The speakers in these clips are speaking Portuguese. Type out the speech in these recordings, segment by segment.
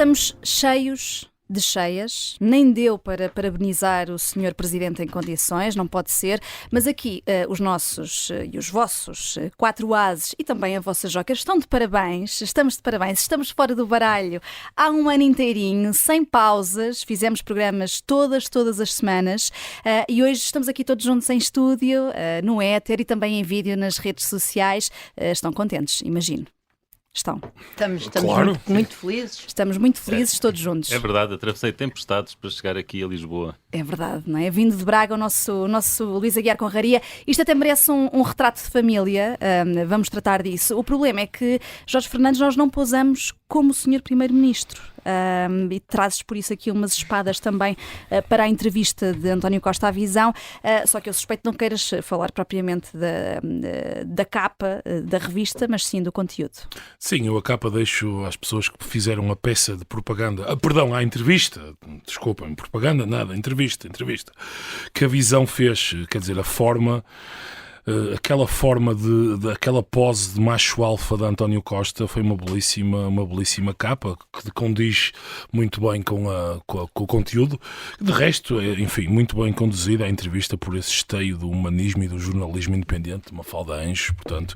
estamos cheios de cheias, nem deu para parabenizar o Sr. Presidente em condições, não pode ser, mas aqui os nossos e os vossos 4 ases e também a vossa joker estão de parabéns, estamos de parabéns, estamos fora do baralho há um ano inteirinho, sem pausas, fizemos programas todas as semanas e hoje estamos aqui todos juntos em estúdio, no éter e também em vídeo nas redes sociais. Estão contentes, imagino. Estão. Estamos Claro. muito felizes. Estamos muito felizes todos juntos. É verdade, atravessei tempestades para chegar aqui a Lisboa. É verdade, não é? Vindo de Braga, o nosso Luís Aguiar Conraria. Isto até merece um retrato de família, vamos tratar disso. O problema é que, Jorge Fernandes, nós não pousamos como o Sr. Primeiro-Ministro. E trazes por isso aqui umas espadas também para a entrevista de António Costa à Visão, só que eu suspeito que não queiras falar propriamente da capa da revista, mas sim do conteúdo. Sim, eu a capa deixo às pessoas que fizeram a peça de propaganda, à entrevista, desculpem, propaganda nada, entrevista, que a Visão fez, quer dizer, a forma... aquela forma aquela pose de macho alfa de António Costa foi uma belíssima capa que condiz muito bem com o conteúdo. De resto, enfim, muito bem conduzida a entrevista por esse esteio do humanismo e do jornalismo independente, Mafalda Anjos, portanto,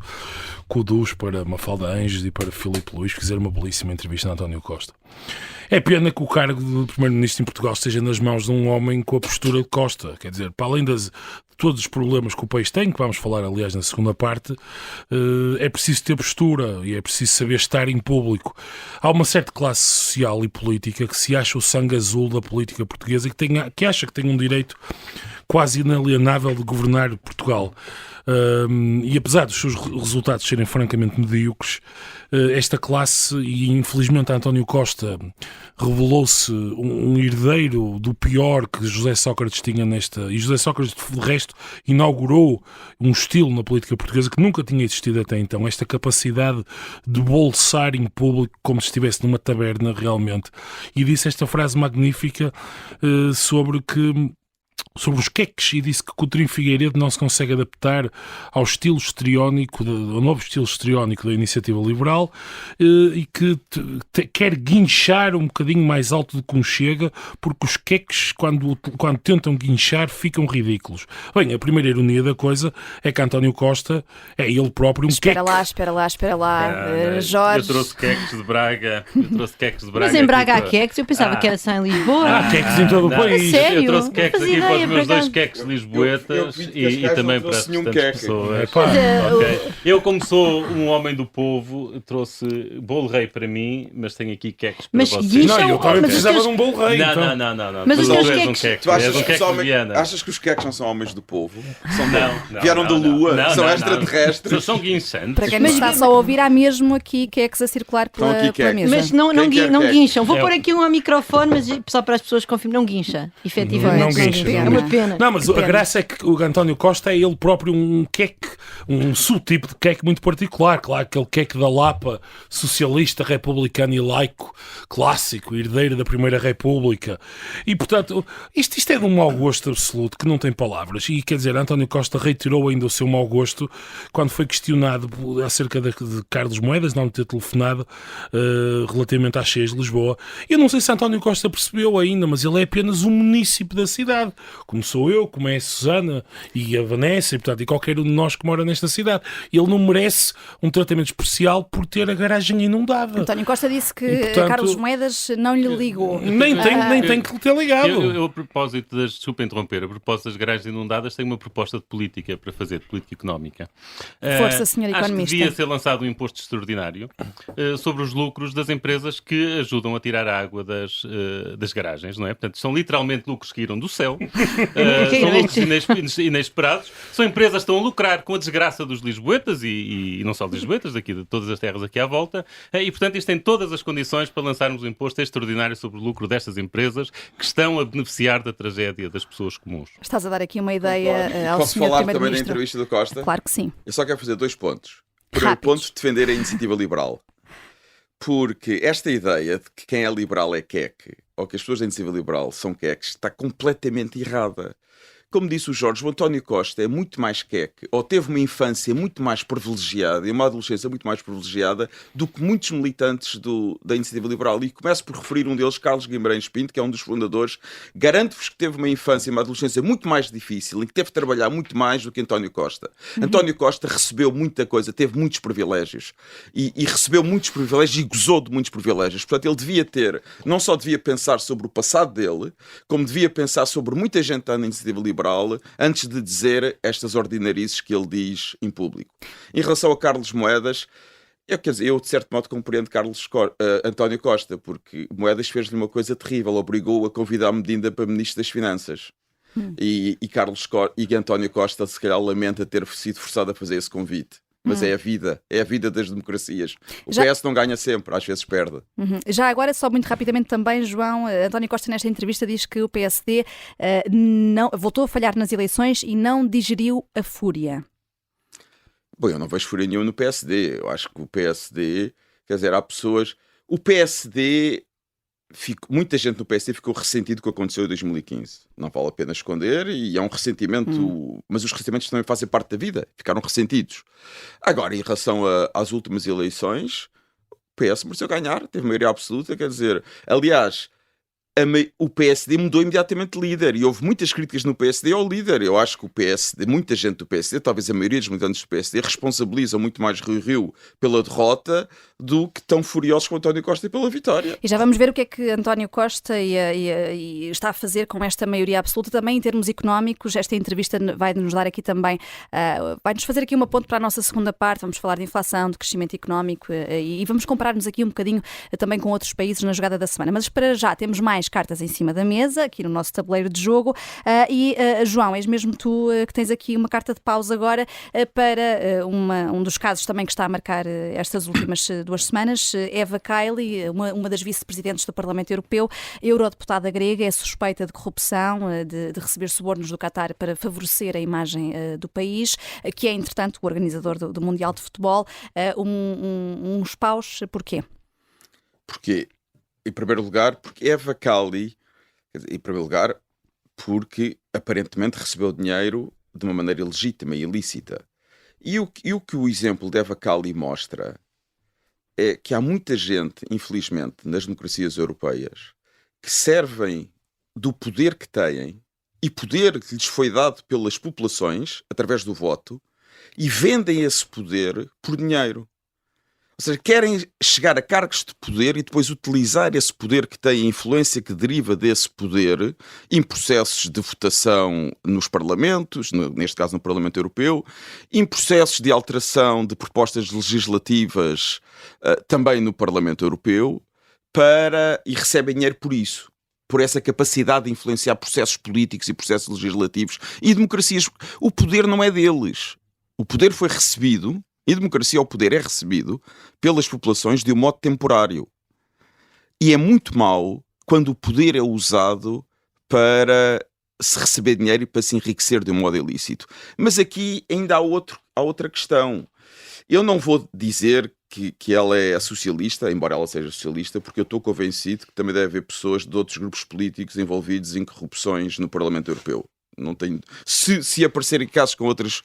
kudos para Mafalda Anjos e para Filipe Luís, que fizeram uma belíssima entrevista a António Costa. É pena que o cargo de Primeiro-Ministro em Portugal esteja nas mãos de um homem com a postura de Costa. Quer dizer, para além de todos os problemas que o país tem, que vamos falar, aliás, na segunda parte, é preciso ter postura e é preciso saber estar em público. Há uma certa classe social e política que se acha o sangue azul da política portuguesa e que acha que tem um direito quase inalienável de governar Portugal. E apesar dos seus resultados serem francamente medíocres, esta classe, e infelizmente António Costa revelou-se um herdeiro do pior que José Sócrates tinha e José Sócrates, de resto, inaugurou um estilo na política portuguesa que nunca tinha existido até então, esta capacidade de bolsar em público como se estivesse numa taberna realmente, e disse esta frase magnífica sobre os queques, e disse que Coutinho Figueiredo não se consegue adaptar ao estilo histriónico, ao novo estilo histriónico da Iniciativa Liberal, e que quer guinchar um bocadinho mais alto do que um Chega, porque os queques, quando tentam guinchar, ficam ridículos. Bem, a primeira ironia da coisa é que António Costa é ele próprio um queque. Espera lá, Jorge. Eu trouxe queques de Braga. Mas em Braga há queques, eu pensava que era só em Lisboa. Há queques em todo o país. Sério? Eu trouxe queques aqui para os meus 2 queques lisboetas e também para as restantes pessoas. Okay. Eu, como sou um homem do povo, trouxe bolo rei para mim, mas tenho aqui queques para vocês. Não, eu também precisava de um bolo rei. Não. Mas os teus és queques... um queque. Tu És um queque de Viana. achas que os queques não são homens do povo? Não. Vieram da Lua? São extraterrestres? São guinçantes. Para quem não está só a ouvir, há mesmo aqui queques a circular pela mesa. Mas não Quem quer queques? guincham. Vou pôr aqui um microfone, mas só para as pessoas confirmem, não guincha. Efetivamente. Não guincha. É uma pena. Não, mas a graça é que o António Costa é ele próprio um queque, um subtipo de queque muito particular. Claro, aquele queque da Lapa, socialista, republicano e laico, clássico, herdeiro da Primeira República. E, portanto, isto é de um mau gosto absoluto, que não tem palavras. E, quer dizer, António Costa reiterou ainda o seu mau gosto quando foi questionado acerca de Carlos Moedas, não ter telefonado relativamente às cheias de Lisboa. Eu não sei se António Costa percebeu ainda, mas ele é apenas um munícipe da cidade. Como sou eu, como é a Susana e a Vanessa, e, portanto, e qualquer um de nós que mora nesta cidade. Ele não merece um tratamento especial por ter a garagem inundada. António Costa disse que E, portanto, Carlos Moedas não lhe ligou. Nem tem que lhe ter ligado. Eu, a propósito desculpa interromper, a propósito das garagens inundadas, tenho uma proposta de política para fazer, de política económica. Força, senhor Acho economista. que devia ser lançado um imposto extraordinário sobre os lucros das empresas que ajudam a tirar a água das garagens, não é? Portanto, são literalmente lucros que irão do céu, são lucros inesperados, são empresas que estão a lucrar com a desgraça dos lisboetas e não só dos lisboetas, daqui de todas as terras aqui à volta, e portanto isto tem todas as condições para lançarmos um imposto extraordinário sobre o lucro destas empresas que estão a beneficiar da tragédia das pessoas comuns. Estás a dar aqui uma ideia ao Posso senhor falar também da Primeiro-Ministro? entrevista do Costa? Claro que sim. Eu só quero fazer 2 pontos. Primeiro Rápidos. ponto, defender a iniciativa liberal. Porque esta ideia de que quem é liberal é queque, ou que as pessoas da iniciativa liberal são queques, está completamente errada. como disse o Jorge, o António Costa é muito mais queque, ou teve uma infância muito mais privilegiada e uma adolescência muito mais privilegiada do que muitos militantes da Iniciativa Liberal. E começo por referir um deles, Carlos Guimarães Pinto, que é um dos fundadores. Garanto-vos que teve uma infância e uma adolescência muito mais difícil e que teve de trabalhar muito mais do que António Costa. António Costa recebeu muita coisa, teve muitos privilégios e recebeu muitos privilégios e gozou de muitos privilégios. Portanto, ele devia ter, não só devia pensar sobre o passado dele, como devia pensar sobre muita gente da Iniciativa Liberal antes de dizer estas ordinarices que ele diz em público. Em relação a Carlos Moedas, eu de certo modo compreendo António Costa, porque Moedas fez-lhe uma coisa terrível, obrigou-o a convidar Medina para Ministro das Finanças. E António Costa se calhar lamenta ter sido forçado a fazer esse convite. Mas é a vida das democracias. O PS não ganha sempre, às vezes perde. Já agora, só muito rapidamente também, João, António Costa nesta entrevista diz que o PSD voltou a falhar nas eleições e não digeriu a fúria. Bom, eu não vejo fúria nenhuma no PSD. Eu acho que o PSD, quer dizer, há pessoas... O PSD... Muita gente no PSD ficou ressentido com o que aconteceu em 2015. Não vale a pena esconder e é um ressentimento, mas os ressentimentos também fazem parte da vida. Ficaram ressentidos. Agora, em relação às últimas eleições, o PS mereceu ganhar, teve maioria absoluta, quer dizer, aliás, o PSD mudou imediatamente de líder e houve muitas críticas no PSD ao líder. Eu acho que o PSD, muita gente do PSD, talvez a maioria dos militantes do PSD, responsabilizam muito mais Rui Rio pela derrota do que tão furiosos com António Costa pela vitória. E já vamos ver o que é que António Costa e está a fazer com esta maioria absoluta, também em termos económicos. Esta entrevista vai-nos dar aqui também, vai-nos fazer aqui uma ponte para a nossa segunda parte. Vamos falar de inflação, de crescimento económico e vamos comparar-nos aqui um bocadinho também com outros países na jogada da semana. Mas para já temos mais cartas em cima da mesa, aqui no nosso tabuleiro de jogo. João, és mesmo tu que tens aqui uma carta de pausa agora para um dos casos também que está a marcar estas últimas 2 semanas. Eva Kaili, uma das vice-presidentes do Parlamento Europeu, eurodeputada grega, é suspeita de corrupção, de receber subornos do Qatar para favorecer a imagem do país, que é, entretanto, o organizador do Mundial de Futebol. Uns paus, porquê? Porquê? Em primeiro lugar, porque Eva Kaili, em primeiro lugar, porque aparentemente recebeu dinheiro de uma maneira legítima e ilícita. E o que o exemplo de Eva Kaili mostra é que há muita gente, infelizmente, nas democracias europeias, que servem do poder que têm e poder que lhes foi dado pelas populações, através do voto, e vendem esse poder por dinheiro. Ou seja, querem chegar a cargos de poder e depois utilizar esse poder que tem, a influência que deriva desse poder em processos de votação nos parlamentos, neste caso no Parlamento Europeu, em processos de alteração de propostas legislativas também no Parlamento Europeu, e recebem dinheiro por isso. Por essa capacidade de influenciar processos políticos e processos legislativos e democracias. O poder não é deles. O poder foi recebido, e a democracia, o poder é recebido pelas populações de um modo temporário. E é muito mau quando o poder é usado para se receber dinheiro e para se enriquecer de um modo ilícito. Mas aqui ainda há outra questão. Eu não vou dizer que ela é socialista, embora ela seja socialista, porque eu estou convencido que também deve haver pessoas de outros grupos políticos envolvidos em corrupções no Parlamento Europeu. Não tenho... Se aparecerem casos com outras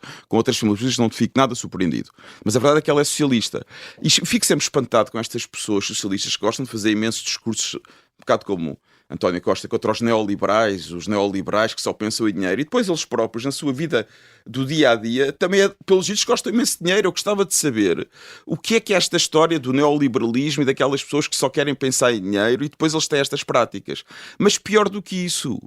filosofas, não te fico nada surpreendido. Mas a verdade é que ela é socialista. E fico sempre espantado com estas pessoas socialistas que gostam de fazer imensos discursos, um bocado como António Costa, contra os neoliberais que só pensam em dinheiro. E depois eles próprios, na sua vida do dia-a-dia, também, pelos vistos, gostam imenso de dinheiro. Eu gostava de saber o que é esta história do neoliberalismo e daquelas pessoas que só querem pensar em dinheiro e depois eles têm estas práticas. Mas pior do que isso...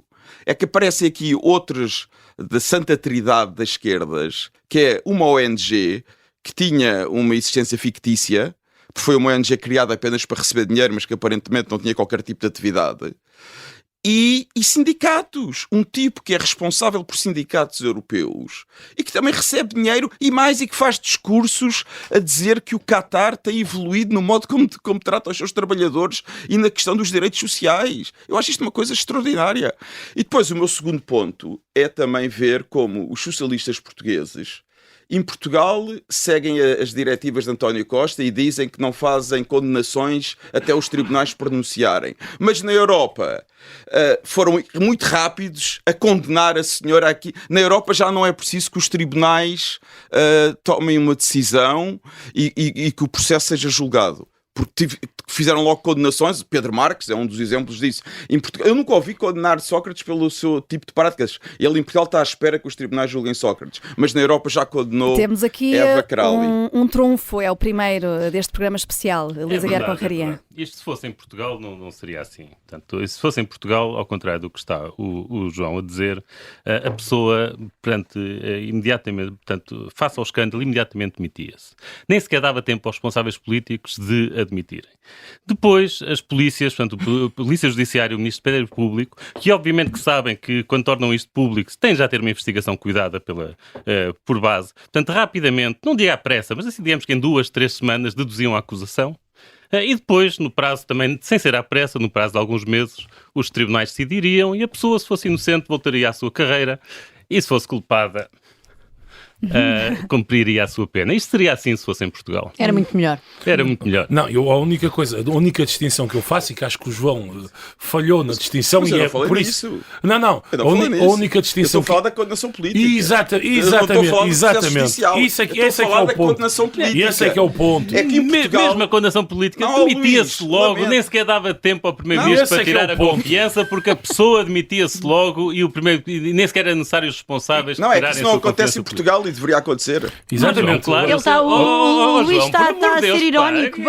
é que aparecem aqui outros da Santa Trindade das esquerdas, que é uma ONG que tinha uma existência fictícia, que foi uma ONG criada apenas para receber dinheiro, mas que aparentemente não tinha qualquer tipo de atividade. E sindicatos. Um tipo que é responsável por sindicatos europeus e que também recebe dinheiro e que faz discursos a dizer que o Qatar tem evoluído no modo como trata os seus trabalhadores e na questão dos direitos sociais. Eu acho isto uma coisa extraordinária. E depois o meu segundo ponto é também ver como os socialistas portugueses Em Portugal seguem as diretivas de António Costa e dizem que não fazem condenações até os tribunais pronunciarem. Mas na Europa foram muito rápidos a condenar a senhora aqui. Na Europa já não é preciso que os tribunais tomem uma decisão e que o processo seja julgado. Porque fizeram logo condenações. Pedro Marques é um dos exemplos disso. Em Portugal, eu nunca ouvi condenar Sócrates pelo seu tipo de práticas. Ele em Portugal está à espera que os tribunais julguem Sócrates. Mas na Europa já condenou Temos aqui Eva Crowley. um trunfo, é o primeiro deste programa especial, Luís Aguiar Conraria. Isto se fosse em Portugal não seria assim. Portanto, se fosse em Portugal, ao contrário do que está o João a dizer, a pessoa, imediatamente, portanto, face ao escândalo, imediatamente demitia-se. Nem sequer dava tempo aos responsáveis políticos de admitirem. Depois, as polícias, portanto, a Polícia Judiciária e o Ministério Público, que obviamente que sabem que quando tornam isto público, têm já a ter uma investigação cuidada por base. Portanto, rapidamente, não diga à pressa, mas assim digamos que em 2, 3 semanas deduziam a acusação. E depois, no prazo também, sem ser à pressa, no prazo de alguns meses, os tribunais decidiriam e a pessoa, se fosse inocente, voltaria à sua carreira e se fosse culpada, cumpriria a sua pena. Isto seria assim se fosse em Portugal. Era muito melhor. Era muito melhor. Não, a única distinção que eu faço, e que acho que o João falhou na distinção, Mas e eu é não falei por nisso. isso. Não, a única distinção. Eu estou a falar da condenação política. Exatamente. Esse é que é o ponto. Esse é que é o ponto. É que em Portugal, mesmo a condenação política Não, demitia-se Luís, logo, lamento. nem sequer dava tempo ao Esse primeiro-ministro é para que é tirar o a ponto. confiança, porque a pessoa demitia-se logo e nem sequer era necessário os responsáveis não é que tirarem isso a não sua acontece em confiança Portugal e deveria acontecer. Exatamente. Claro. Ele está, o Luís João, está por amor a de Deus, ser pá. irónico.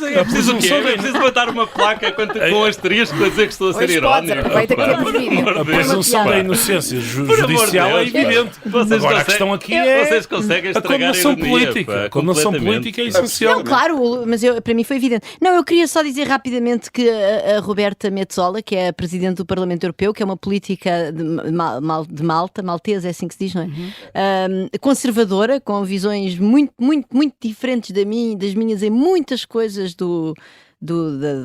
É preciso o quê? É preciso botar uma placa com asterisco para dizer que estou a ser Pois podes, irónico. aproveita que temos vídeo. A presunção da inocência judicial é evidente. Vocês Agora a questão aqui é vocês conseguem a estragar condenação ironia, política. pá, A condenação completamente. política é essencial. Não, claro, mas para mim foi evidente. Não, eu queria só dizer rapidamente que a Roberta Metsola, que é a Presidente do Parlamento Europeu, que é uma política de Malta, maltesa, é assim que se diz, não é? Conservadora, com visões muito, muito, muito diferentes das minhas em muitas coisas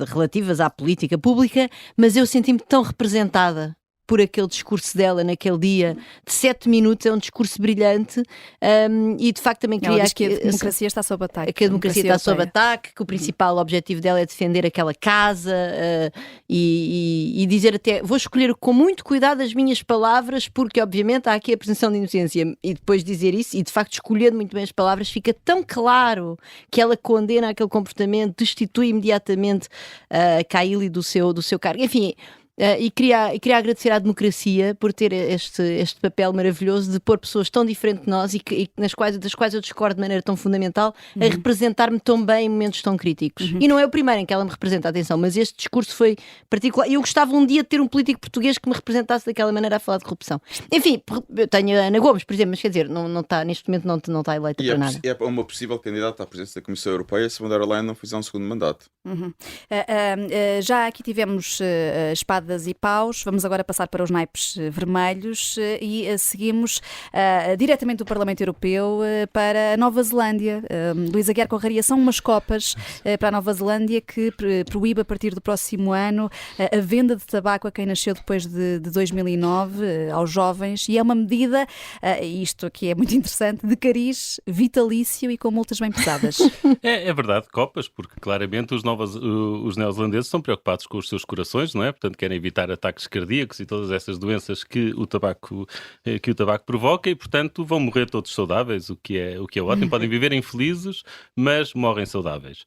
relativas à política pública, mas eu senti-me tão representada por aquele discurso dela naquele dia de 7 minutos. É um discurso brilhante, e de facto também Ela queria diz que a democracia está sob ataque. que a democracia está sob europeia. ataque, que o principal objetivo dela é defender aquela casa, e dizer até, vou escolher com muito cuidado as minhas palavras, porque obviamente há aqui a presunção de inocência, e depois dizer isso, e de facto escolhendo muito bem as palavras, fica tão claro que ela condena aquele comportamento, destitui imediatamente a Kaili do seu cargo. Enfim, e queria agradecer à democracia por ter este papel maravilhoso de pôr pessoas tão diferentes de nós das quais eu discordo de maneira tão fundamental, a representar-me tão bem em momentos tão críticos. E não é o primeiro em que ela me representa, atenção, mas este discurso foi particular. Eu gostava um dia de ter um político português que me representasse daquela maneira a falar de corrupção. Enfim, eu tenho a Ana Gomes, por exemplo, mas quer dizer, não está, neste momento não está eleita E para nada. é uma possível candidata à presidência da Comissão Europeia se von der Leyen não fizer um segundo mandato. Já aqui tivemos espadas e paus, vamos agora passar para os naipes vermelhos e seguimos diretamente do Parlamento Europeu para a Nova Zelândia. Luís Aguiar Conraria, são umas copas para a Nova Zelândia que proíbe a partir do próximo ano a venda de tabaco a quem nasceu depois de 2009, aos jovens, e é uma medida, isto aqui é muito interessante, de cariz vitalício e com multas bem pesadas. É verdade, copas, porque claramente os neozelandeses são preocupados com os seus corações, não é? Portanto, querem evitar ataques cardíacos e todas essas doenças que o tabaco provoca, e portanto vão morrer todos saudáveis, o que é ótimo. Podem viver infelizes, mas morrem saudáveis.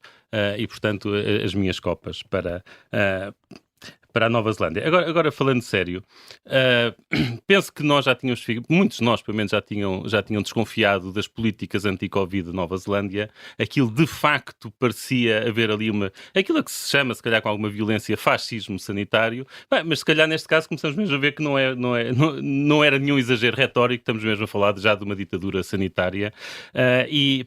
E portanto as minhas copas para a Nova Zelândia. Agora falando sério, penso que nós já tínhamos, muitos de nós pelo menos já tinham desconfiado das políticas anti-Covid da Nova Zelândia. Aquilo de facto parecia haver ali aquilo que se chama, se calhar com alguma violência, fascismo sanitário. Bem, mas se calhar neste caso começamos mesmo a ver que não era nenhum exagero retórico, estamos mesmo a falar já de uma ditadura sanitária. E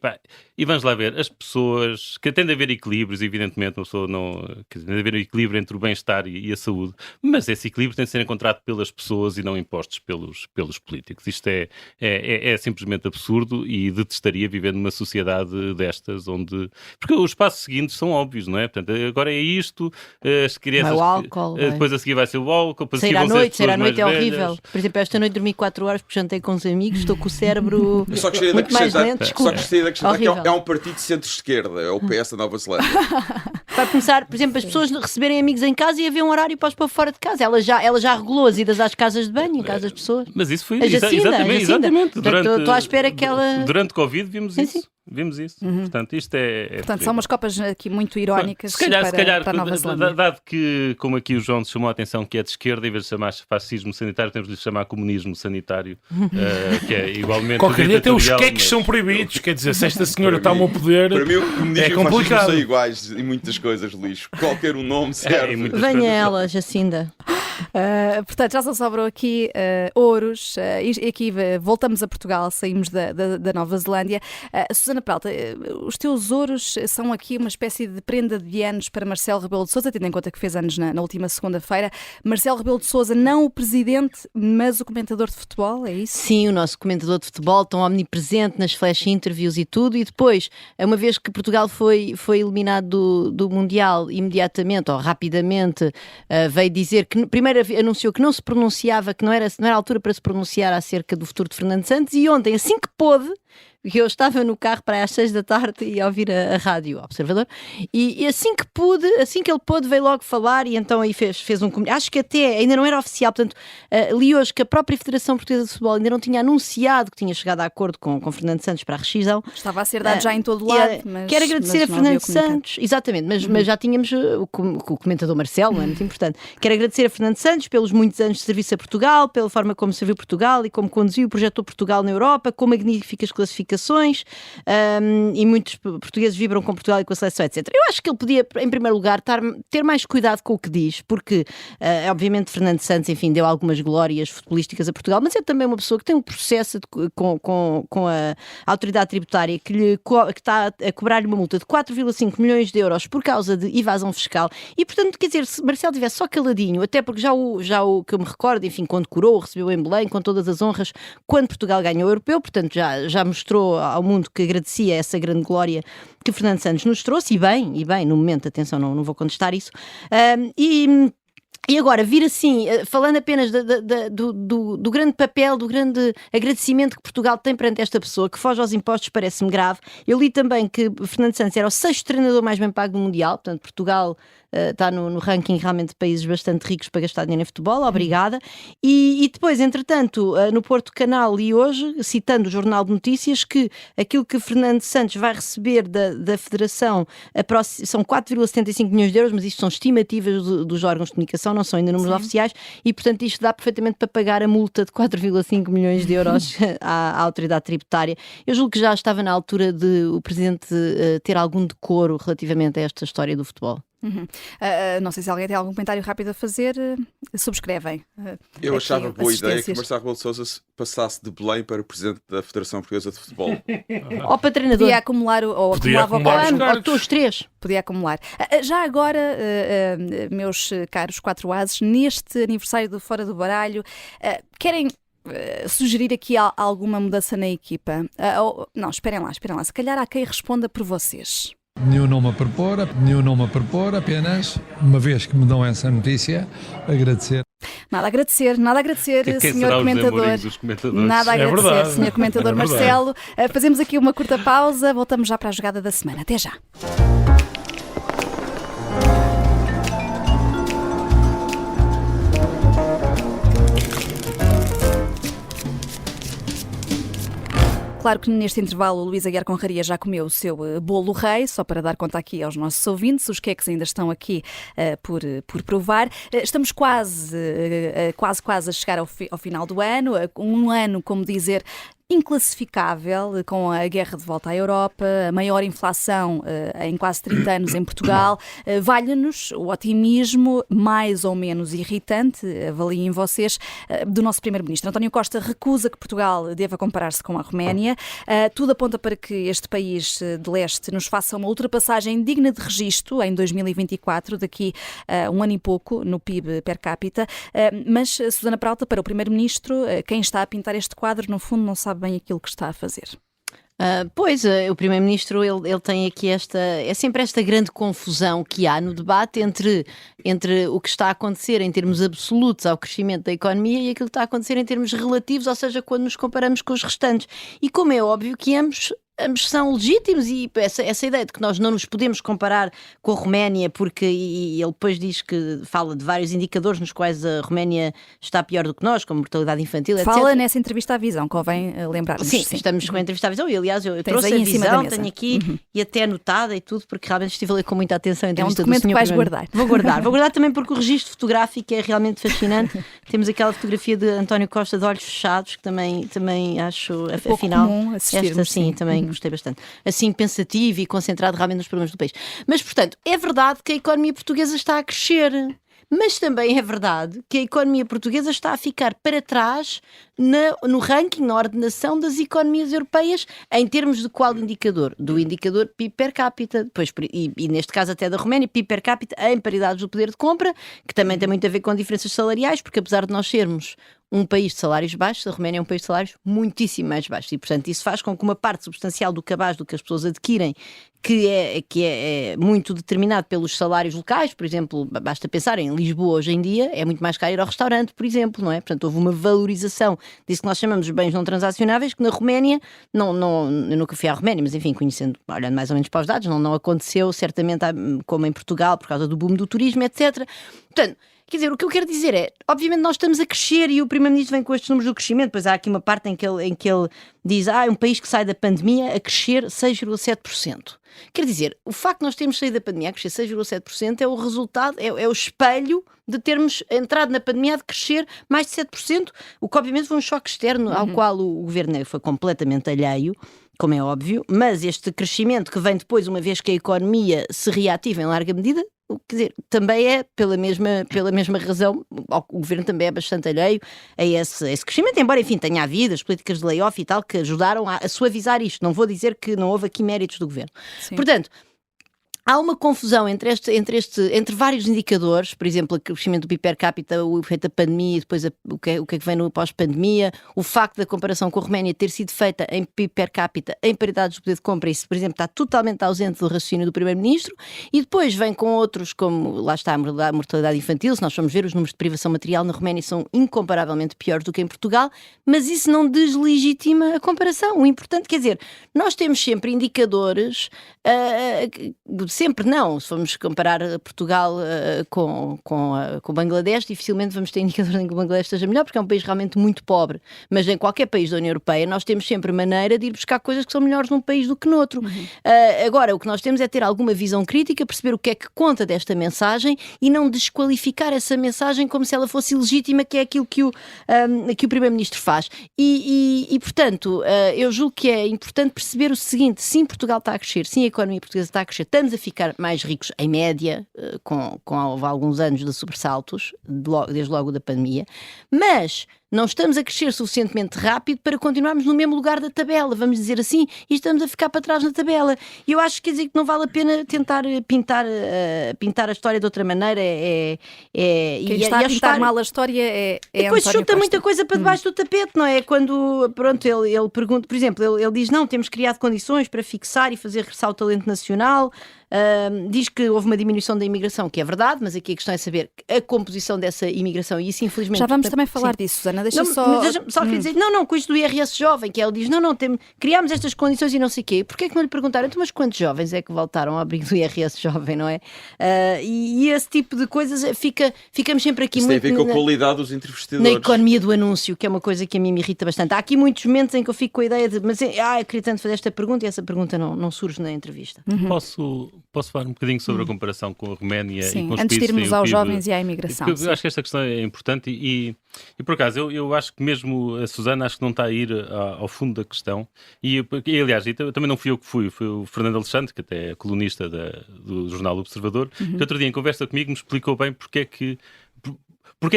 vamos lá ver, as pessoas que têm de haver equilíbrios, evidentemente, uma pessoa não, tem de haver um equilíbrio entre o bem-estar e a saúde, mas esse equilíbrio tem de ser encontrado pelas pessoas e não impostos pelos políticos. Isto é simplesmente absurdo e detestaria viver numa sociedade destas, onde... Porque os passos seguintes são óbvios, não é? Portanto, agora é isto, as crianças... o álcool, depois a seguir vai ser o álcool, depois sair a à seguir vão noite, ser as pessoas mais é horrível. velhas. Por exemplo, esta noite dormi 4 horas porque jantei com os amigos, estou com o cérebro Eu só gostaria de muito mais acrescentar, lento. só gostaria de acrescentar que Horrível. é um partido de centro-esquerda, é o PS da Nova Zelândia. Vai começar, por exemplo, as pessoas receberem amigos em casa e haver um horário para os pôr fora de casa. Ela já regulou as idas às casas de banho, em casa das pessoas. Mas isso foi A Jacinda, exatamente. Portanto, estou à espera que ela... Durante Covid vimos Sim, isso. sim. Vimos isso. Portanto, isto é Portanto, terrível. são umas copas aqui muito irónicas Se calhar, para a Nova Zelândia. dado que, como aqui o João chamou a atenção, que é de esquerda, em vez de chamar fascismo sanitário, temos de lhe chamar comunismo sanitário, que é igualmente... Qualquer dia até os ditatorial, queques são proibidos. Quer dizer, se esta senhora está ao poder, Para mim, o comunismo é e o fascismo complicado. são iguais em muitas coisas, lixo. Qualquer um nome serve. em muitas Venha coisas. ela, Jacinda. Portanto, já só sobram aqui ouros. E aqui voltamos a Portugal, saímos da Nova Zelândia. Susana Peralta, os teus ouros são aqui uma espécie de prenda de anos para Marcelo Rebelo de Sousa, tendo em conta que fez anos na última segunda-feira. Marcelo Rebelo de Sousa, não o presidente, mas o comentador de futebol, é isso? Sim, o nosso comentador de futebol, tão omnipresente nas flash interviews e tudo, e depois, uma vez que Portugal foi eliminado do Mundial, imediatamente ou rapidamente, veio dizer que, primeiro anunciou que não se pronunciava, que não era a altura para se pronunciar acerca do futuro de Fernando Santos, e ontem, assim que pôde, que eu estava no carro para às 6 da tarde e a ouvir a rádio Observador, e assim que pude, assim que ele pôde, veio logo falar, e então aí fez um comunicado. Acho que até ainda não era oficial, portanto, li hoje que a própria Federação Portuguesa de Futebol ainda não tinha anunciado que tinha chegado a acordo com Fernando Santos para a rescisão. Estava a ser dado já em todo lado, mas... Quero agradecer mas a não havia Fernando comunicado. Santos, exatamente, mas já tínhamos o comentador Marcelo, não é muito importante. Quero agradecer a Fernando Santos pelos muitos anos de serviço a Portugal, pela forma como serviu Portugal e como conduziu e projetou Portugal na Europa, com magníficas classificações, e muitos portugueses vibram com Portugal e com a seleção, etc. Eu acho que ele podia, em primeiro lugar, ter mais cuidado com o que diz, porque, obviamente, Fernando Santos, enfim, deu algumas glórias futebolísticas a Portugal, mas é também uma pessoa que tem um processo com a autoridade tributária que está a cobrar-lhe uma multa de 4,5 milhões de euros por causa de evasão fiscal, e, portanto, quer dizer, se Marcelo estivesse só caladinho, até porque já o que eu me recordo, enfim, quando curou, recebeu em Belém, com todas as honras, quando Portugal ganhou o europeu, portanto, já mostrou ao mundo que agradecia essa grande glória que Fernando Santos nos trouxe, e bem, no momento, atenção, não vou contestar isso, e agora, vir assim, falando apenas do grande papel, do grande agradecimento que Portugal tem perante esta pessoa, que foge aos impostos, parece-me grave. Eu li também que Fernando Santos era o 6º treinador mais bem pago do Mundial, portanto, Portugal está no ranking realmente de países bastante ricos para gastar dinheiro em futebol, obrigada. E depois, entretanto, no Porto Canal li hoje, citando o Jornal de Notícias, que aquilo que Fernando Santos vai receber da Federação são 4,75 milhões de euros, mas isto são estimativas dos órgãos de comunicação, não são ainda números oficiais, e portanto isto dá perfeitamente para pagar a multa de 4,5 milhões de euros à autoridade tributária. Eu julgo que já estava na altura de o Presidente ter algum decoro relativamente a esta história do futebol. Não sei se alguém tem algum comentário rápido a fazer. Subscrevem. Eu achava aqui boa ideia que assistências. Marcelo Rebelo de Sousa passasse de Belém para o Presidente da Federação Portuguesa de Futebol. Ou para treinador. Podia acumular, ou Podia acumulava o acumular os cargo. cargos. Ou os três. Podia acumular. Já agora, meus caros 4 ases, neste aniversário do Fora do Baralho, querem sugerir aqui alguma mudança na equipa? Não, esperem lá. Se calhar há quem responda por vocês. Nenhum nome a propor, apenas, uma vez que me dão essa notícia, agradecer. Nada a agradecer, Quem senhor será os comentador. namorinhos dos comentadores? Nada a É agradecer, verdade, senhor comentador é verdade. Marcelo. Fazemos aqui uma curta pausa, voltamos já para a jogada da semana. Até já. Claro que neste intervalo o Luís Aguiar Conraria já comeu o seu bolo rei, só para dar conta aqui aos nossos ouvintes, os queques ainda estão aqui por provar. Estamos quase a chegar ao final do ano, um ano, como dizer, inclassificável, com a guerra de volta à Europa, a maior inflação em quase 30 anos em Portugal. Valha-nos o otimismo mais ou menos irritante, avaliem vocês, do nosso primeiro-ministro. António Costa recusa que Portugal deva comparar-se com a Roménia. Tudo aponta para que este país de leste nos faça uma ultrapassagem digna de registro em 2024, daqui a um ano e pouco, no PIB per capita. Mas, Susana Peralta, para o primeiro-ministro, quem está a pintar este quadro, no fundo, não sabe bem aquilo que está a fazer. O Primeiro-Ministro ele tem aqui é sempre esta grande confusão que há no debate entre o que está a acontecer em termos absolutos ao crescimento da economia e aquilo que está a acontecer em termos relativos, ou seja, quando nos comparamos com os restantes. E como é óbvio que ambos são legítimos, e essa ideia de que nós não nos podemos comparar com a Roménia, porque ele depois diz que fala de vários indicadores nos quais a Roménia está pior do que nós, como mortalidade infantil, etc. Fala nessa entrevista à Visão, convém lembrar-nos. Sim, estamos com a entrevista à Visão, e aliás eu trouxe a Visão, tenho aqui e até anotada e tudo, porque realmente estive a ler com muita atenção a entrevista do senhor. É um documento que vais guardar. Vou guardar também porque o registro fotográfico é realmente fascinante. Temos aquela fotografia de António Costa de olhos fechados, que também acho, afinal, esta sim, também gostei bastante. Assim, pensativo e concentrado realmente nos problemas do país. Mas, portanto, é verdade que a economia portuguesa está a crescer. Mas também é verdade que a economia portuguesa está a ficar para trás no ranking, na ordenação das economias europeias, em termos de qual indicador? Do indicador PIB per capita, depois, e neste caso até da Roménia, PIB per capita em paridades do poder de compra, que também tem muito a ver com diferenças salariais, porque apesar de nós sermos um país de salários baixos, a Roménia é um país de salários muitíssimo mais baixos e, portanto, isso faz com que uma parte substancial do cabaz do que as pessoas adquirem, que é muito determinado pelos salários locais, por exemplo, basta pensar em Lisboa hoje em dia, é muito mais caro ir ao restaurante, por exemplo, não é? Portanto, houve uma valorização disso que nós chamamos de bens não transacionáveis, que na Roménia, eu nunca fui à Roménia, mas enfim, olhando mais ou menos para os dados, não aconteceu certamente como em Portugal, por causa do boom do turismo, etc. Portanto, quer dizer, o que eu quero dizer é, obviamente nós estamos a crescer e o Primeiro-Ministro vem com estes números do crescimento, depois há aqui uma parte em que ele diz, é um país que sai da pandemia a crescer 6,7%. Quer dizer, o facto de nós termos saído da pandemia a crescer 6,7% é o resultado, é o espelho de termos entrado na pandemia a crescer mais de 7%, o que obviamente foi um choque externo ao qual o governo foi completamente alheio, como é óbvio, mas este crescimento que vem depois, uma vez que a economia se reativa em larga medida, quer dizer, também é pela mesma razão, o governo também é bastante alheio a esse crescimento, embora, enfim, tenha havido as políticas de layoff e tal que ajudaram a suavizar isto. Não vou dizer que não houve aqui méritos do governo. Sim. Portanto, há uma confusão entre vários indicadores, por exemplo, o crescimento do PIB per capita, o efeito da pandemia e depois o que é que vem no pós-pandemia, o facto da comparação com a Roménia ter sido feita em PIB per capita, em paridades de poder de compra, isso, por exemplo, está totalmente ausente do raciocínio do Primeiro-Ministro, e depois vem com outros, como lá está a mortalidade infantil. Se nós formos ver, os números de privação material na Roménia são incomparavelmente piores do que em Portugal, mas isso não deslegitima a comparação. O importante, quer dizer, nós temos sempre indicadores, sempre não, se formos comparar Portugal com o Bangladesh, dificilmente vamos ter indicadores em que o Bangladesh esteja melhor, porque é um país realmente muito pobre, mas em qualquer país da União Europeia nós temos sempre maneira de ir buscar coisas que são melhores num país do que noutro. Agora, o que nós temos é ter alguma visão crítica, perceber o que é que conta desta mensagem e não desqualificar essa mensagem como se ela fosse ilegítima, que é aquilo que o Primeiro-Ministro faz. E portanto, eu julgo que é importante perceber o seguinte: sim, Portugal está a crescer, sim, a economia portuguesa está a crescer, estamos a ficar mais ricos em média, com alguns anos de sobressaltos, desde logo da pandemia, mas não estamos a crescer suficientemente rápido para continuarmos no mesmo lugar da tabela, vamos dizer assim, e estamos a ficar para trás na tabela. E eu acho, quer dizer, que não vale a pena tentar pintar a história de outra maneira. Quem está a pintar mal a história é depois António chuta Costa. muita coisa para debaixo do tapete, não é? Quando, pronto, ele pergunta, por exemplo, ele diz, não, temos criado condições para fixar e fazer regressar o talento nacional. Diz que houve uma diminuição da imigração, que é verdade, mas aqui a questão é saber a composição dessa imigração, e isso infelizmente... Já vamos também falar disso, Susana, deixa só queria dizer, não, com isto do IRS jovem, que ele diz, criámos estas condições e não sei o quê, porquê é que não lhe perguntaram, então, mas quantos jovens é que voltaram ao abrigo do IRS jovem, não é? E esse tipo de coisas ficamos sempre aqui isso muito... tem a ver com a qualidade dos entrevistadores. Na economia do anúncio, que é uma coisa que a mim me irrita bastante. Há aqui muitos momentos em que eu fico com a ideia de, mas eu queria tanto fazer esta pergunta, e essa pergunta não surge na entrevista. Posso falar um bocadinho sobre a comparação com a Roménia? Sim, e com os antes de países irmos que têm o aos PIB, jovens e à imigração. Eu acho que esta questão é importante e E por acaso, eu acho que mesmo a Susana acho que não está a ir ao fundo da questão. E aliás, eu também não fui eu que fui, foi o Fernando Alexandre, que até é colunista do jornal Observador, que outro dia em conversa comigo me explicou bem porque é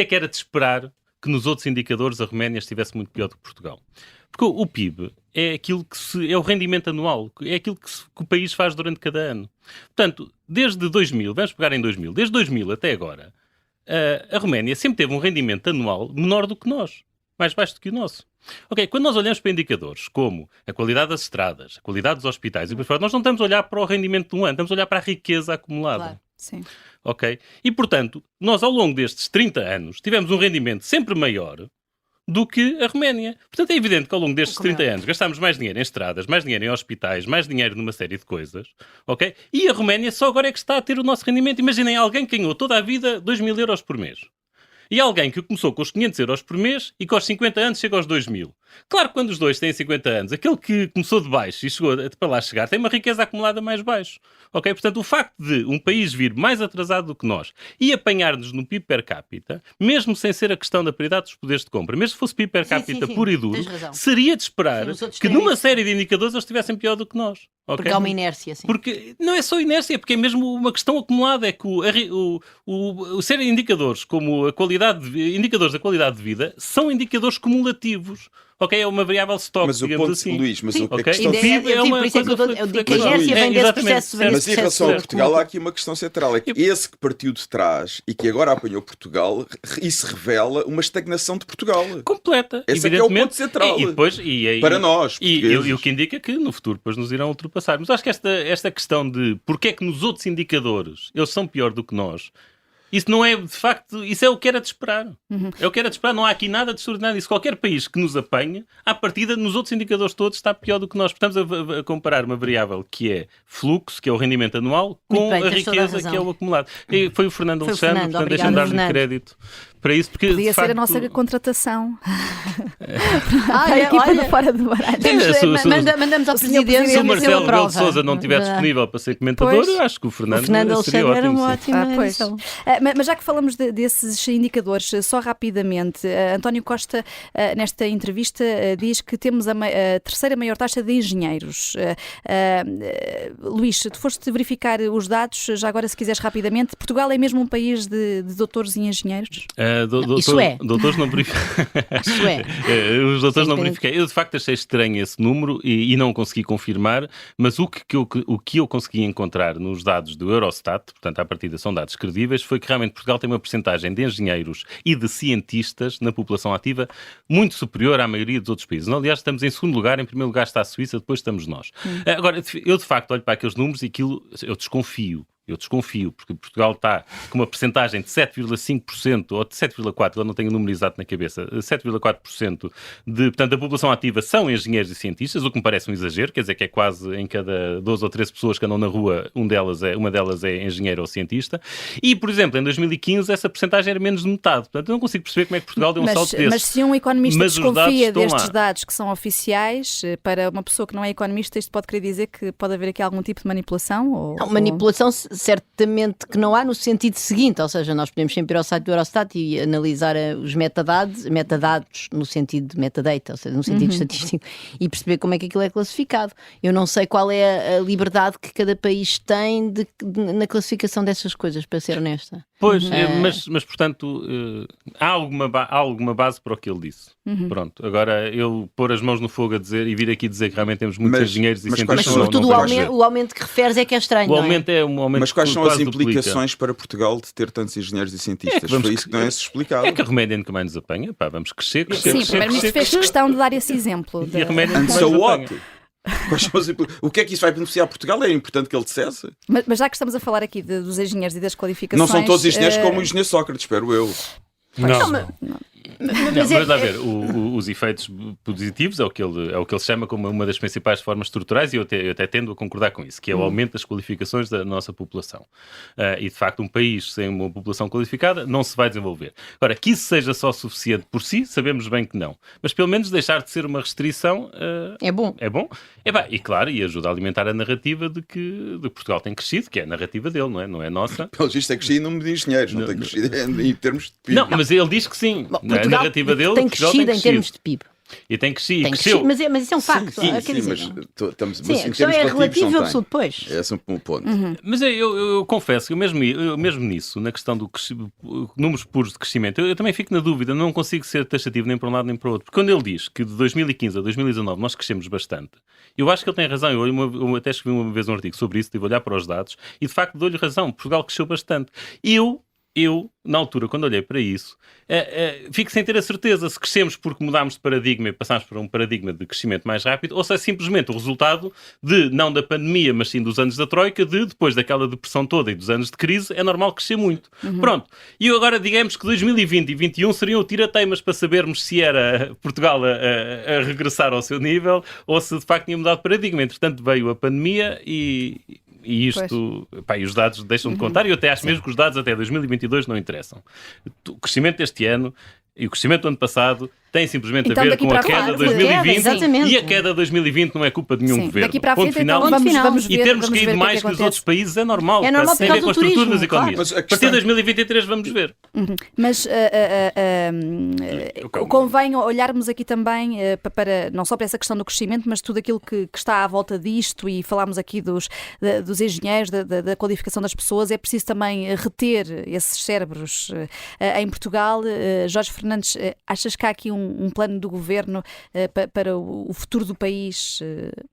que era de esperar que nos outros indicadores a Roménia estivesse muito pior do que Portugal. Porque o PIB é aquilo é o rendimento anual, é aquilo que o país faz durante cada ano. Portanto, desde 2000, vamos pegar em 2000, desde 2000 até agora, a Roménia sempre teve um rendimento anual menor do que nós, mais baixo do que o nosso. Ok, quando nós olhamos para indicadores como a qualidade das estradas, a qualidade dos hospitais e por fora, nós não estamos a olhar para o rendimento de um ano, estamos a olhar para a riqueza acumulada. Claro, sim. Ok? E, portanto, nós ao longo destes 30 anos tivemos um rendimento sempre maior do que a Roménia. Portanto, é evidente que ao longo destes 30 anos gastámos mais dinheiro em estradas, mais dinheiro em hospitais, mais dinheiro numa série de coisas, ok? E a Roménia só agora é que está a ter o nosso rendimento. Imaginem alguém que ganhou toda a vida 2.000 euros por mês. E alguém que começou com os 500 euros por mês e com os 50 anos chega aos 2.000. Claro que quando os dois têm 50 anos, aquele que começou de baixo e chegou para lá chegar tem uma riqueza acumulada mais baixo. Ok? Portanto, o facto de um país vir mais atrasado do que nós e apanhar-nos no PIB per capita, mesmo sem ser a questão da paridade dos poderes de compra, mesmo se fosse PIB per capita puro e duro, seria de esperar que numa série de indicadores eles estivessem pior do que nós. Okay? Porque há uma inércia, sim. Porque não é só inércia, porque é mesmo uma questão acumulada. É que o ser indicadores como indicadores da qualidade de vida são indicadores cumulativos. Ok, é uma variável stock, mas digamos o ponto, assim. Luís, mas sim, a questão o PIB é uma coisa... Eu digo que a inércia vem desse processo. Mas em relação a Portugal há aqui uma questão central. É que esse que partiu de trás e que agora apanhou Portugal, isso revela uma estagnação de Portugal. Completa. Esse é que é o ponto central. Para nós, e o que indica que no futuro depois nos irão ultrapassar. Mas acho que esta questão de porque é que nos outros indicadores eles são pior do que nós, isso não é, de facto, isso é o que era de esperar. É o que era de esperar. Não há aqui nada de extraordinário. Se qualquer país que nos apanha, à partida, nos outros indicadores todos, está pior do que nós. Estamos a comparar uma variável que é fluxo, que é o rendimento anual, com a riqueza, que é o acumulado. E foi o Fernando Alexandre, portanto, deixem-me dar-lhe crédito para isso. Porque, podia ser facto, a nossa contratação. Olha, aqui para fora de baralho. Mandamos ao se Presidente o Marcelo Rebelo de Sousa não estiver disponível para ser comentador, eu acho que o Fernando Alexandre era uma ótima opção. Mas já que falamos desses indicadores, só rapidamente, António Costa, nesta entrevista, diz que temos a terceira maior taxa de engenheiros. Luís, tu foste verificar os dados, já agora se quiseres rapidamente, Portugal é mesmo um país de doutores e engenheiros? Isso é. Doutores não verifiquei. Isso é. Os doutores não verifiquei. Eu de facto achei estranho esse número e não consegui confirmar, mas o que eu consegui encontrar nos dados do Eurostat, portanto à partida são dados credíveis, foi que realmente Portugal tem uma percentagem de engenheiros e de cientistas na população ativa muito superior à maioria dos outros países. Aliás, estamos em segundo lugar, em primeiro lugar está a Suíça, depois estamos nós. Agora, eu de facto olho para aqueles números e aquilo, eu desconfio, porque Portugal está com uma percentagem de 7,5% ou de 7,4%, eu não tenho o número exato na cabeça, 7,4% portanto, da população ativa são engenheiros e cientistas, o que me parece um exagero, quer dizer que é quase em cada 12 ou 13 pessoas que andam na rua, uma delas é engenheiro ou cientista. E, por exemplo, em 2015 essa percentagem era menos de metade. Portanto, eu não consigo perceber como é que Portugal deu um salto desse. Mas se um economista desconfia destes dados que são oficiais, para uma pessoa que não é economista, isto pode querer dizer que pode haver aqui algum tipo de manipulação? Não, manipulação certamente que não há, no sentido seguinte, ou seja, nós podemos sempre ir ao site do Eurostat e analisar os metadados no sentido de metadata, ou seja, no sentido estatístico, e perceber como é que aquilo é classificado. Eu não sei qual é a liberdade que cada país tem na classificação dessas coisas, para ser honesta. Pois, mas portanto, há alguma base para o que ele disse. Pronto, agora eu pôr as mãos no fogo a dizer e vir aqui dizer que realmente temos muitos engenheiros e cientistas. Mas sobretudo o aumento que referes é que é estranho. O aumento é um aumento. Mas quais são as implicações para Portugal de ter tantos engenheiros e cientistas? Foi isso que não é explicado. É que a Roménia nunca mais nos apanha. Pá, vamos crescer. Sim, o Primeiro-Ministro fez questão de dar esse exemplo. E a Roménia And so what? O que é que isso vai beneficiar Portugal? É importante que ele dissesse. Mas já que estamos a falar aqui dos engenheiros e das qualificações... Não são todos engenheiros como o engenheiro Sócrates, espero eu. Não. Mas a ver, os efeitos positivos é o que ele chama como uma das principais formas estruturais, e eu até tendo a concordar com isso, que é o aumento das qualificações da nossa população. E de facto um país sem uma população qualificada não se vai desenvolver. Agora, que isso seja só suficiente por si, sabemos bem que não. Mas pelo menos deixar de ser uma restrição é bom. É bom. E claro, e ajuda a alimentar a narrativa de que Portugal tem crescido, que é a narrativa dele, não é nossa. Pelo visto tem crescido em número de engenheiros, não tem crescido em termos de PIB. Não, mas ele diz que sim. Portanto, Portugal a narrativa dele, tem Portugal crescido em termos de PIB. E tem crescido. Tem crescido, mas isso é um facto. Sim, quer sim, dizer, mas, sim, em a questão termos é relativos relativo não e tem. absoluto depois. Esse é um ponto. Mas eu confesso que eu mesmo nisso, na questão do números puros de crescimento, eu também fico na dúvida, não consigo ser taxativo nem para um lado nem para o outro. Porque quando ele diz que de 2015 a 2019 nós crescemos bastante, eu acho que ele tem razão. Eu até escrevi uma vez um artigo sobre isso, tive a olhar para os dados, e de facto dou-lhe razão. Portugal cresceu bastante. Eu, na altura, quando olhei para isso, fico sem ter a certeza se crescemos porque mudámos de paradigma e passámos para um paradigma de crescimento mais rápido, ou se é simplesmente o resultado de, não da pandemia, mas sim dos anos da Troika, depois daquela depressão toda e dos anos de crise, é normal crescer muito. Pronto. E agora, digamos que 2020 e 2021 seriam o tira-teimas para sabermos se era Portugal a regressar ao seu nível ou se de facto tinha mudado de paradigma. Entretanto, veio a pandemia e isto, e os dados deixam de contar, e eu até acho mesmo que os dados até 2022 não interessam. O crescimento deste ano e o crescimento do ano passado tem simplesmente então, a ver com a queda de 2020, e a queda de 2020 não é culpa de nenhum governo. Daqui para a frente, final. então, vamos ver, e termos vamos caído ver mais que os outros países é normal. É normal tem por a ver com a causa do estrutura das turismo, economias. claro. A partir de 2023 vamos ver. Mas convém olharmos aqui também para, não só para essa questão do crescimento, mas tudo aquilo que está à volta disto, e falámos aqui dos engenheiros, da qualificação das pessoas. É preciso também reter esses cérebros em Portugal. Jorge Fernandes, achas que há aqui um plano do governo para o futuro do país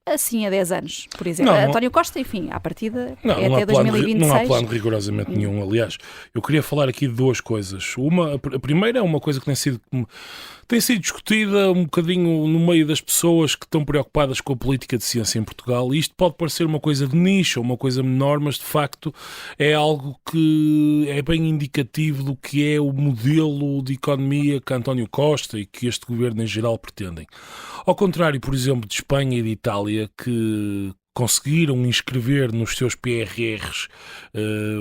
assim a 10 anos, por exemplo? António Costa, enfim, à partida é até 2026. Não há plano rigorosamente nenhum. Aliás, eu queria falar aqui de duas coisas. A primeira é uma coisa que tem sido discutida um bocadinho no meio das pessoas que estão preocupadas com a política de ciência em Portugal. E isto pode parecer uma coisa de nicho, uma coisa menor, mas de facto é algo que é bem indicativo do que é o modelo de economia que António Costa e que este governo em geral pretendem. Ao contrário, por exemplo, de Espanha e de Itália, que conseguiram inscrever nos seus PRRs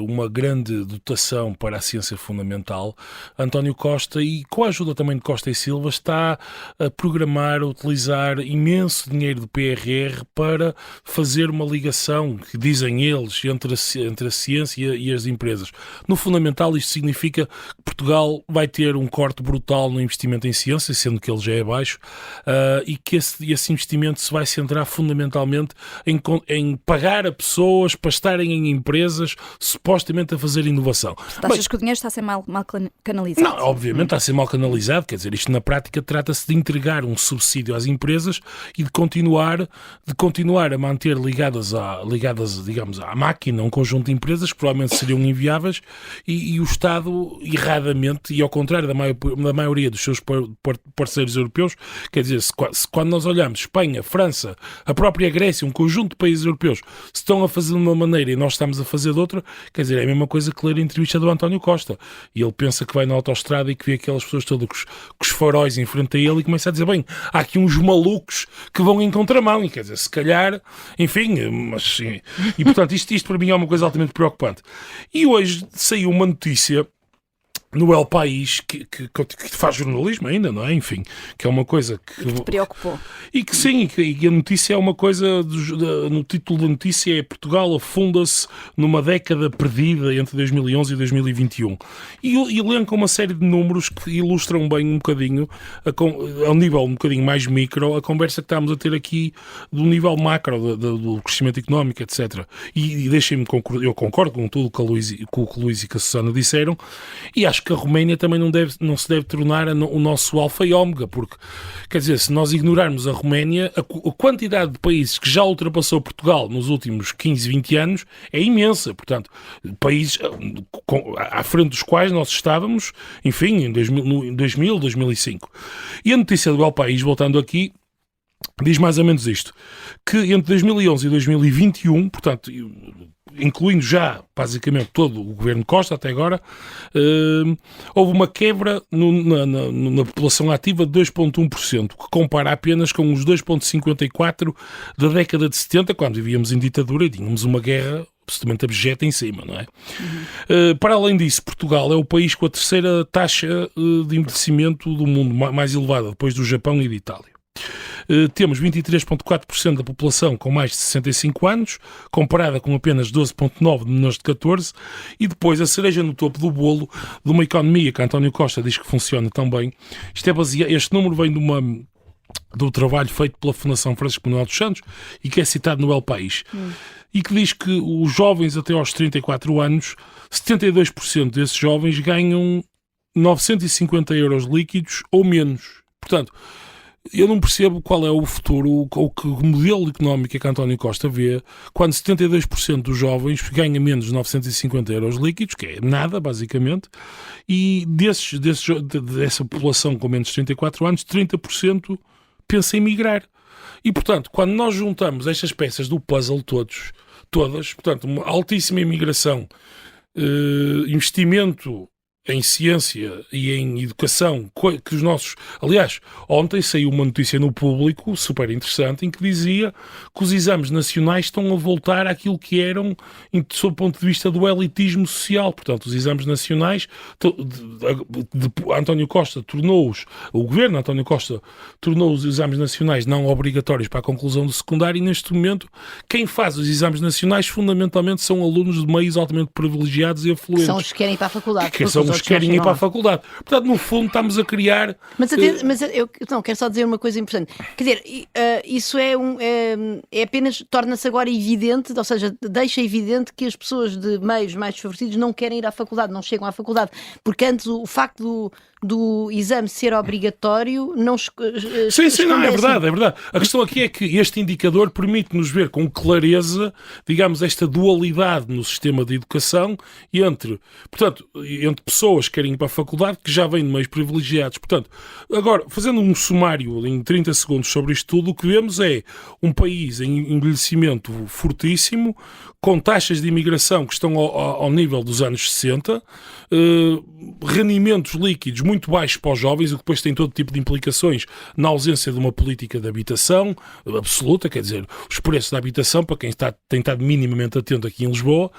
uma grande dotação para a ciência fundamental, António Costa, e com a ajuda também de Costa e Silva, está a programar, a utilizar imenso dinheiro do PRR para fazer uma ligação, que dizem eles, entre a ciência e as empresas. No fundamental, isto significa que Portugal vai ter um corte brutal no investimento em ciência, sendo que ele já é baixo, e que esse investimento se vai centrar fundamentalmente em pagar a pessoas para estarem em empresas supostamente a fazer inovação. Achas que o dinheiro está a ser mal canalizado? Não, obviamente está a ser mal canalizado, quer dizer, isto na prática trata-se de entregar um subsídio às empresas e de continuar a manter ligadas, digamos, à máquina, um conjunto de empresas que provavelmente seriam inviáveis, e o Estado, erradamente, e ao contrário da maioria dos seus parceiros europeus, quer dizer, quando nós olhamos Espanha, França, a própria Grécia, um conjunto de países europeus, se estão a fazer de uma maneira e nós estamos a fazer de outra, quer dizer, é a mesma coisa que ler a entrevista do António Costa. E ele pensa que vai na autoestrada e que vê aquelas pessoas todas com os faróis em frente a ele e começa a dizer, bem, há aqui uns malucos que vão em contramão, e quer dizer, se calhar, enfim, mas e portanto isto para mim é uma coisa altamente preocupante. E hoje saiu uma notícia no El País, que faz jornalismo ainda, não é? Enfim, que é uma coisa que te preocupou. E que sim, e a notícia é uma coisa, no título da notícia é Portugal afunda-se numa década perdida entre 2011 e 2021. E elenca uma série de números que ilustram bem um bocadinho, a um nível um bocadinho mais micro, a conversa que estamos a ter aqui do nível macro, do crescimento económico, etc. E deixem-me concordar, eu concordo com tudo que o Luís e a Susana disseram, e acho que a Roménia também não se deve tornar o nosso alfa e ômega, porque, quer dizer, se nós ignorarmos a Roménia, a quantidade de países que já ultrapassou Portugal nos últimos 15, 20 anos é imensa. Portanto, países à frente dos quais nós estávamos, enfim, em 2000, 2005. E a notícia do El País, voltando aqui, diz mais ou menos isto, que entre 2011 e 2021, portanto, incluindo já basicamente todo o governo Costa até agora, houve uma quebra na população ativa de 2,1%, que compara apenas com os 2,54% da década de 70, quando vivíamos em ditadura e tínhamos uma guerra absolutamente abjeta em cima, não é? Para além disso, Portugal é o país com a terceira taxa de envelhecimento do mundo mais elevada, depois do Japão e de Itália. temos 23,4% da população com mais de 65 anos, comparada com apenas 12,9% de menores de 14, e depois a cereja no topo do bolo de uma economia que António Costa diz que funciona tão bem. Este número vem do trabalho feito pela Fundação Francisco Manuel dos Santos e que é citado no El País, e que diz que os jovens até aos 34 anos, 72% desses jovens ganham 950 euros líquidos ou menos. Portanto, eu não percebo qual é o futuro, ou que modelo económico é que António Costa vê, quando 72% dos jovens ganha menos de 950 euros líquidos, que é nada, basicamente, e dessa população com menos de 34 anos, 30% pensa em migrar. E, portanto, quando nós juntamos estas peças do puzzle todas, portanto, uma altíssima imigração, investimento em ciência e em educação, que os nossos... Aliás, ontem saiu uma notícia no Público, super interessante, em que dizia que os exames nacionais estão a voltar àquilo que eram, sob o ponto de vista do elitismo social. Portanto, os exames nacionais, António Costa tornou-os, o governo António Costa tornou os exames nacionais não obrigatórios para a conclusão do secundário, e neste momento quem faz os exames nacionais fundamentalmente são alunos de meios altamente privilegiados e afluentes. São os que querem ir para a faculdade. Os que querem ir para a faculdade. Portanto, no fundo, estamos a criar... Mas eu não, quero só dizer uma coisa importante. Quer dizer, isso é apenas... Torna-se agora evidente, ou seja, deixa evidente que as pessoas de meios mais desfavorecidos não querem ir à faculdade, não chegam à faculdade. Porque antes o facto do exame ser obrigatório não... Sim, não, é verdade, é verdade. A questão aqui é que este indicador permite-nos ver com clareza, digamos, esta dualidade no sistema de educação entre pessoas que querem ir para a faculdade, que já vêm de meios privilegiados. Portanto, agora, fazendo um sumário em 30 segundos sobre isto tudo, o que vemos é um país em envelhecimento fortíssimo, com taxas de imigração que estão ao nível dos anos 60, rendimentos líquidos muito baixos para os jovens, o que depois tem todo tipo de implicações na ausência de uma política de habitação absoluta, quer dizer, os preços da habitação, para quem tem estado minimamente atento aqui em Lisboa,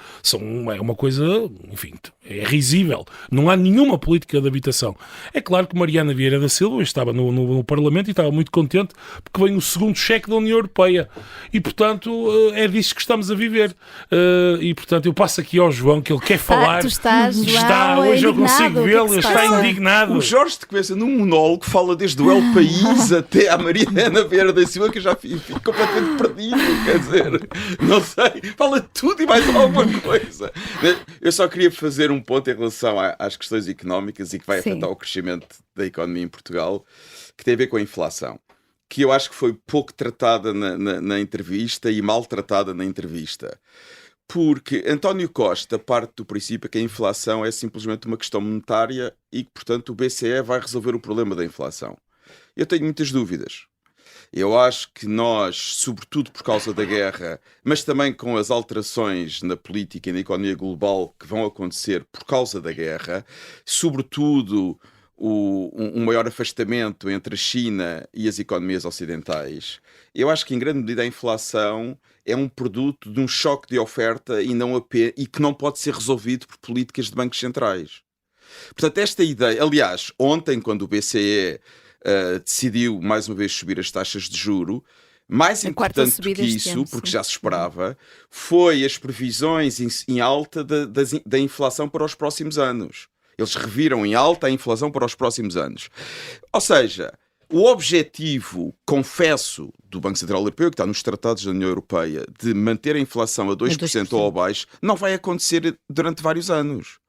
é uma coisa, enfim, é risível. Não há nenhuma política de habitação. É claro que Mariana Vieira da Silva estava no Parlamento e estava muito contente porque vem o segundo cheque da União Europeia e, portanto, é disso que estamos a viver. E, portanto, eu passo aqui ao João, que ele quer falar. Tu estás, João, hoje eu consigo vê-lo, ele está indignado. O Jorge de Começa num monólogo fala desde o El País até à Mariana Vieira da Silva, que eu já fico completamente perdido, quer dizer, não sei, fala tudo e mais alguma coisa. Eu só queria fazer um ponto em relação às questões económicas e que vai afetar o crescimento da economia em Portugal, que tem a ver com a inflação, que eu acho que foi pouco tratada na entrevista e mal tratada na entrevista. Porque António Costa parte do princípio que a inflação é simplesmente uma questão monetária e que, portanto, o BCE vai resolver o problema da inflação. Eu tenho muitas dúvidas. Eu acho que nós, sobretudo por causa da guerra, mas também com as alterações na política e na economia global que vão acontecer por causa da guerra, sobretudo um maior afastamento entre a China e as economias ocidentais, eu acho que em grande medida a inflação é um produto de um choque de oferta e que não pode ser resolvido por políticas de bancos centrais. Portanto, esta ideia... Aliás, ontem, quando o BCE decidiu mais uma vez subir as taxas de juro, mais importante do que isso, porque já se esperava, foi as previsões em alta da inflação para os próximos anos. Eles reviram em alta a inflação para os próximos anos. Ou seja, o objetivo, confesso, do Banco Central Europeu, que está nos tratados da União Europeia, de manter a inflação a 2% ou abaixo, não vai acontecer durante vários anos.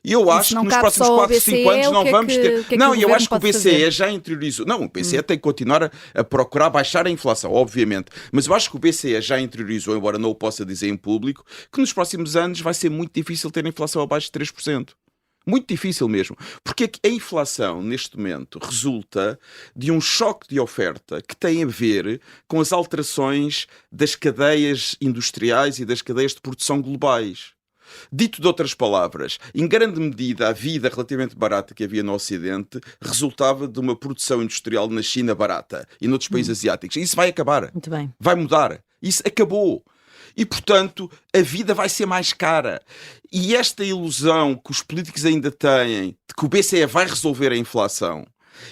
E eu acho que nos próximos 4, 5 anos não vamos ter... Não, eu acho que o BCE já interiorizou... Não, o BCE tem que continuar a procurar baixar a inflação, obviamente. Mas eu acho que o BCE já interiorizou, embora não o possa dizer em público, que nos próximos anos vai ser muito difícil ter a inflação abaixo de 3%. Muito difícil mesmo. Porque a inflação, neste momento, resulta de um choque de oferta que tem a ver com as alterações das cadeias industriais e das cadeias de produção globais. Dito de outras palavras, em grande medida a vida relativamente barata que havia no Ocidente resultava de uma produção industrial na China barata e noutros países asiáticos. Isso vai acabar. Muito bem. Vai mudar. Isso acabou. E, portanto, a vida vai ser mais cara. E esta ilusão que os políticos ainda têm de que o BCE vai resolver a inflação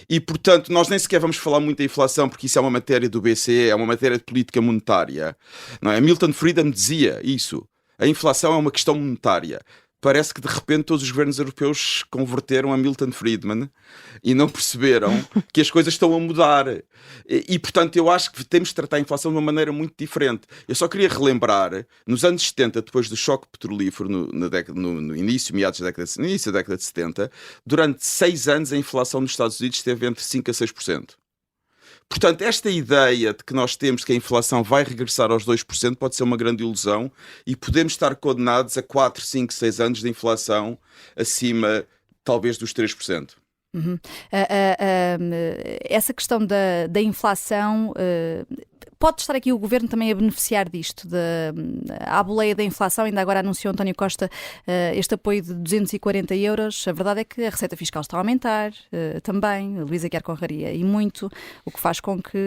E, portanto, nós nem sequer vamos falar muito da inflação, porque isso é uma matéria do BCE, é uma matéria de política monetária. Não é? Milton Friedman dizia isso. A inflação é uma questão monetária. Parece que de repente todos os governos europeus converteram a Milton Friedman e não perceberam que as coisas estão a mudar. E, portanto, eu acho que temos de tratar a inflação de uma maneira muito diferente. Eu só queria relembrar, nos anos 70, depois do choque petrolífero, no início, meados da década, no início da década de 70, durante 6 anos a inflação nos Estados Unidos esteve entre 5% a 6%. Portanto, esta ideia de que nós temos que a inflação vai regressar aos 2% pode ser uma grande ilusão e podemos estar condenados a 4, 5, 6 anos de inflação acima, talvez, dos 3%. Uhum. Essa questão da inflação, pode estar aqui o Governo também a beneficiar disto, à boleia da inflação. Ainda agora anunciou António Costa este apoio de 240 euros. A verdade é que a receita fiscal está a aumentar também, a Luísa Aguiar Conraria, e muito, o que faz com que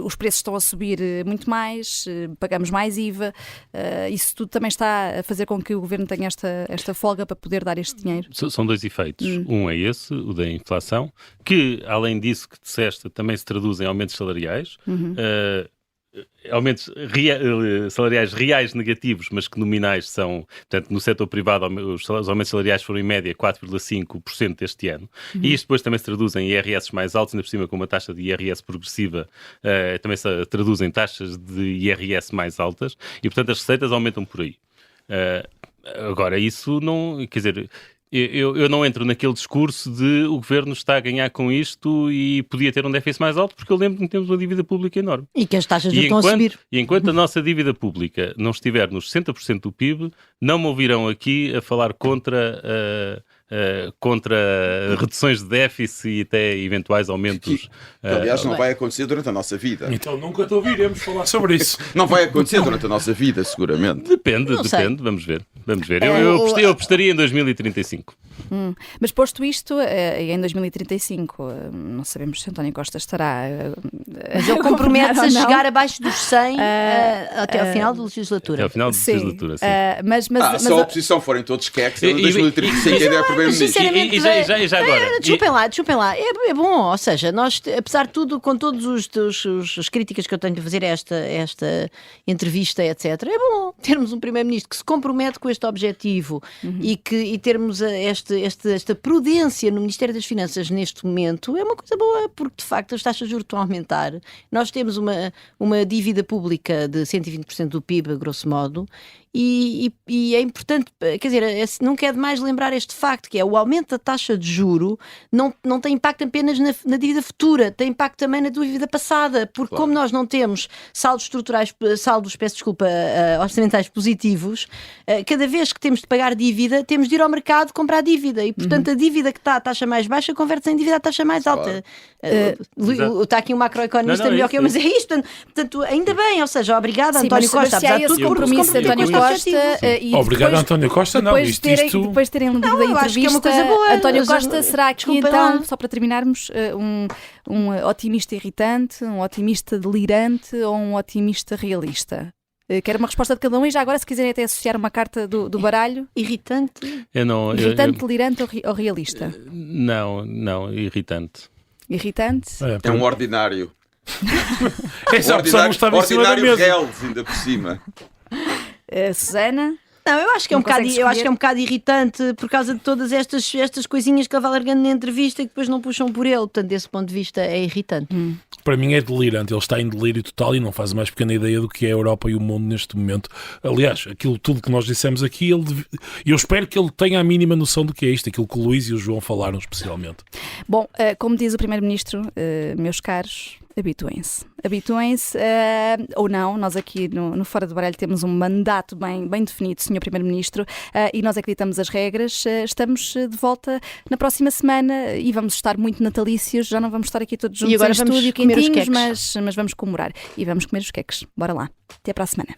os preços estão a subir muito mais, pagamos mais IVA. Isso tudo também está a fazer com que o Governo tenha esta folga para poder dar este dinheiro. São 2 efeitos. Um é esse, o da inflação, que, além disso que disseste, também se traduz em aumentos salariais. Aumentos salariais reais negativos, mas que nominais são, portanto, no setor privado os aumentos salariais foram em média 4,5% este ano, e isto depois também se traduz em IRS mais altos, ainda por cima com uma taxa de IRS progressiva, também se traduz em taxas de IRS mais altas, e portanto as receitas aumentam por aí. Agora, isso não, quer dizer... Eu não entro naquele discurso de o Governo está a ganhar com isto e podia ter um déficit mais alto, porque eu lembro que temos uma dívida pública enorme. E que as taxas estão a subir. E enquanto a nossa dívida pública não estiver nos 60% do PIB, não me ouvirão aqui a falar contra reduções de déficit e até eventuais aumentos. Que aliás, não vai acontecer durante a nossa vida. Então nunca te ouviremos falar sobre isso. Não vai acontecer durante a nossa vida, seguramente. Depende, vamos ver. Eu apostaria em 2035. Mas posto isto, em 2035, não sabemos se António Costa estará... Mas ele compromete-se a chegar abaixo dos 100 até ao final da legislatura. Até ao final da legislatura, sim. Se a oposição forem todos queques, em 2035 ainda é primeiro-ministro. E já agora? Desculpem lá, é bom, ou seja, nós, apesar de tudo, com todas as críticas que eu tenho a fazer a esta entrevista, etc., é bom termos um primeiro-ministro que se compromete com este objetivo e termos esta prudência no Ministério das Finanças neste momento é uma coisa boa, porque de facto as taxas de juros estão a aumentar. Nós temos uma dívida pública de 120% do PIB, a grosso modo, e é importante, quer dizer, não quer demais lembrar este facto, que é o aumento da taxa de juro não tem impacto apenas na dívida futura, tem impacto também na dívida passada, porque como nós não temos saldos orçamentais positivos, cada vez que temos de pagar dívida, temos de ir ao mercado comprar dívida, e portanto a dívida que está à taxa mais baixa converte-se em dívida à taxa mais alta. Está aqui um macroeconomista melhor que eu, mas é isto. Portanto, ainda bem, ou seja, obrigada António Costa, apesar de tudo, compromisso António Costa. Obrigado, António Costa. Depois de terem lido a entrevista, é uma coisa boa. António Costa será aqui então, só para terminarmos, um otimista irritante, um otimista delirante ou um otimista realista? Quero uma resposta de cada um, e já agora, se quiserem até associar uma carta do baralho. Irritante? Irritante, delirante ou realista? Não, irritante. Irritante? É um ordinário. Essa opção não estava em cima da mesa. Ordinário reles, ainda por cima. Susana? Não, eu acho que é um bocado irritante por causa de todas estas coisinhas que ele vai largando na entrevista e que depois não puxam por ele. Portanto, desse ponto de vista, é irritante. Para mim é delirante. Ele está em delírio total e não faz a mais pequena ideia do que é a Europa e o mundo neste momento. Aliás, aquilo tudo que nós dissemos aqui, eu espero que ele tenha a mínima noção do que é isto, aquilo que o Luís e o João falaram especialmente. Bom, como diz o Primeiro-Ministro, meus caros, habituem-se, ou não. Nós aqui no Fora do Baralho temos um mandato bem definido, Sr. Primeiro-Ministro, e nós acreditamos as regras. Estamos de volta na próxima semana e vamos estar muito natalícios, já não vamos estar aqui todos juntos em estúdio quentinhos, mas vamos comemorar e vamos comer os queques. Bora lá, até para a semana.